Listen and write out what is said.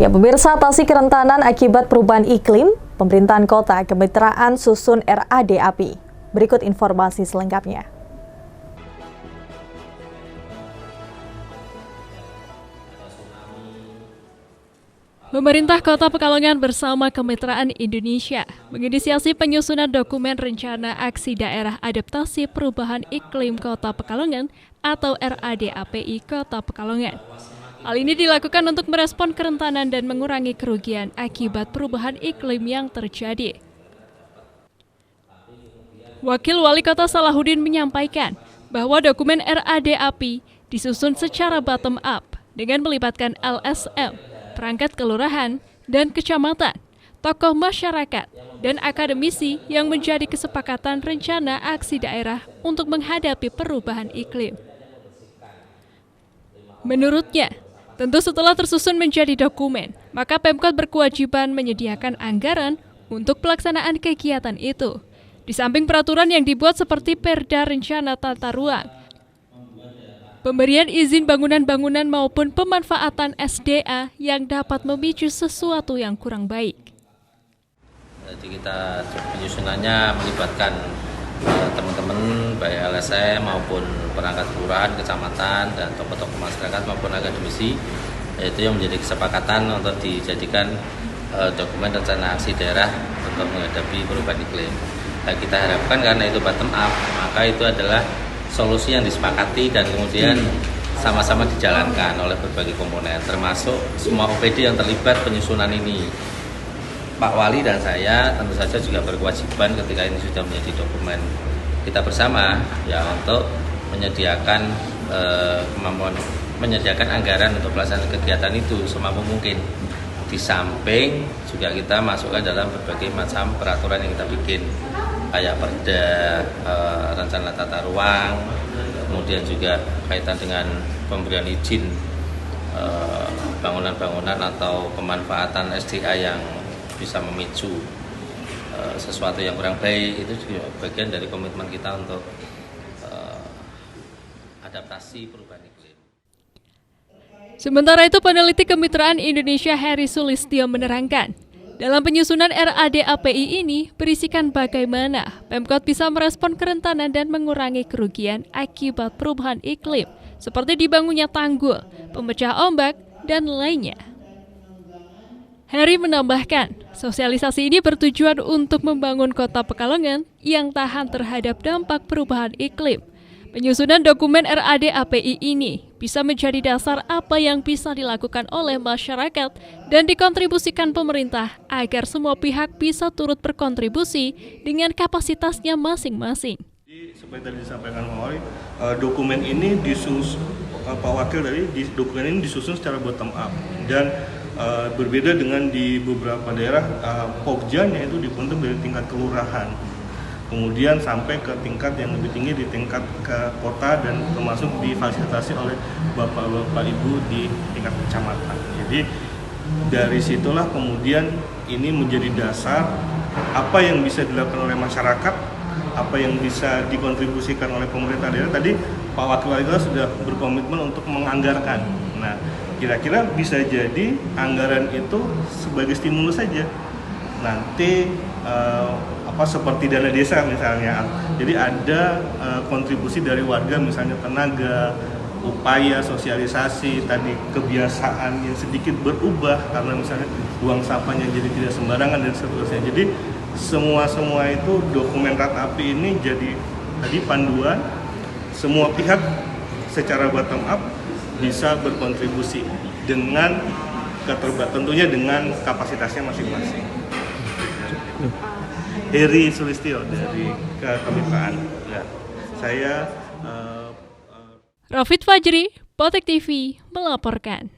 Ya, pemirsa, atasi kerentanan akibat perubahan iklim, pemerintahan kota kemitraan susun RADAPI. Berikut informasi selengkapnya. Pemerintah Kota Pekalongan bersama Kemitraan Indonesia menginisiasi penyusunan dokumen rencana aksi daerah adaptasi perubahan iklim Kota Pekalongan atau RADAPI Kota Pekalongan. Hal ini dilakukan untuk merespon kerentanan dan mengurangi kerugian akibat perubahan iklim yang terjadi. Wakil Wali Kota Salahuddin menyampaikan bahwa dokumen RADAPI disusun secara bottom up dengan melibatkan LSM, perangkat kelurahan dan kecamatan, tokoh masyarakat, dan akademisi yang menjadi kesepakatan rencana aksi daerah untuk menghadapi perubahan iklim. Menurutnya, tentu setelah tersusun menjadi dokumen, maka Pemkot berkewajiban menyediakan anggaran untuk pelaksanaan kegiatan itu. Di samping peraturan yang dibuat seperti Perda Rencana Tata Ruang, pemberian izin bangunan-bangunan maupun pemanfaatan SDA yang dapat memicu sesuatu yang kurang baik. Jadi kita penyusunannya melibatkan teman-teman baik LSM maupun perangkat kelurahan, kecamatan, dan tokoh-tokoh masyarakat maupun akademisi, yaitu yang menjadi kesepakatan untuk dijadikan dokumen rencana aksi daerah untuk menghadapi perubahan iklim. Nah, kita harapkan karena itu bottom up, maka itu adalah solusi yang disepakati dan kemudian sama-sama dijalankan oleh berbagai komponen, termasuk semua OPD yang terlibat penyusunan ini. Pak Wali dan saya tentu saja juga berkewajiban ketika ini sudah menjadi dokumen kita bersama, ya, untuk menyediakan menyediakan anggaran untuk pelaksanaan kegiatan itu semampu mungkin. Di samping juga kita masukkan dalam berbagai macam peraturan yang kita bikin, kayak Perda, Rencana Tata Ruang, kemudian juga kaitan dengan pemberian izin bangunan-bangunan atau pemanfaatan SDA yang bisa memicu sesuatu yang kurang baik. Itu juga bagian dari komitmen kita untuk adaptasi perubahan iklim. Sementara itu, peneliti Kemitraan Indonesia Heri Sulistyo menerangkan, dalam penyusunan RADAPI ini berisikan bagaimana Pemkot bisa merespon kerentanan dan mengurangi kerugian akibat perubahan iklim, seperti dibangunnya tanggul, pemecah ombak, dan lainnya. Heri menambahkan, sosialisasi ini bertujuan untuk membangun Kota Pekalongan yang tahan terhadap dampak perubahan iklim. Penyusunan dokumen RADAPI ini bisa menjadi dasar apa yang bisa dilakukan oleh masyarakat dan dikontribusikan pemerintah agar semua pihak bisa turut berkontribusi dengan kapasitasnya masing-masing. Seperti tadi disampaikan Pak Wali, dokumen ini Pak Wakil dari dokumen ini disusun secara bottom up dan berbeda dengan di beberapa daerah Pokjanya itu dibentuk dari tingkat kelurahan. Kemudian sampai ke tingkat yang lebih tinggi di tingkat ke kota dan termasuk difasilitasi oleh bapak-bapak ibu di tingkat kecamatan. Jadi dari situlah kemudian ini menjadi dasar apa yang bisa dilakukan oleh masyarakat, apa yang bisa dikontribusikan oleh pemerintah daerah. Tadi Pak Wakil Wali Kota sudah berkomitmen untuk menganggarkan. Nah, kira-kira bisa jadi anggaran itu sebagai stimulus saja. Nanti seperti dana desa misalnya, jadi ada kontribusi dari warga, misalnya tenaga, upaya sosialisasi, tadi kebiasaan yang sedikit berubah karena misalnya buang sampahnya jadi tidak sembarangan dan seterusnya. Jadi semua itu dokumen RADAPI ini jadi tadi panduan, semua pihak secara bottom up bisa berkontribusi dengan tentunya dengan kapasitasnya masing-masing. Heri Sulistyo dari Kemitraan. Ya, saya Rafid Fajri, Potek TV melaporkan.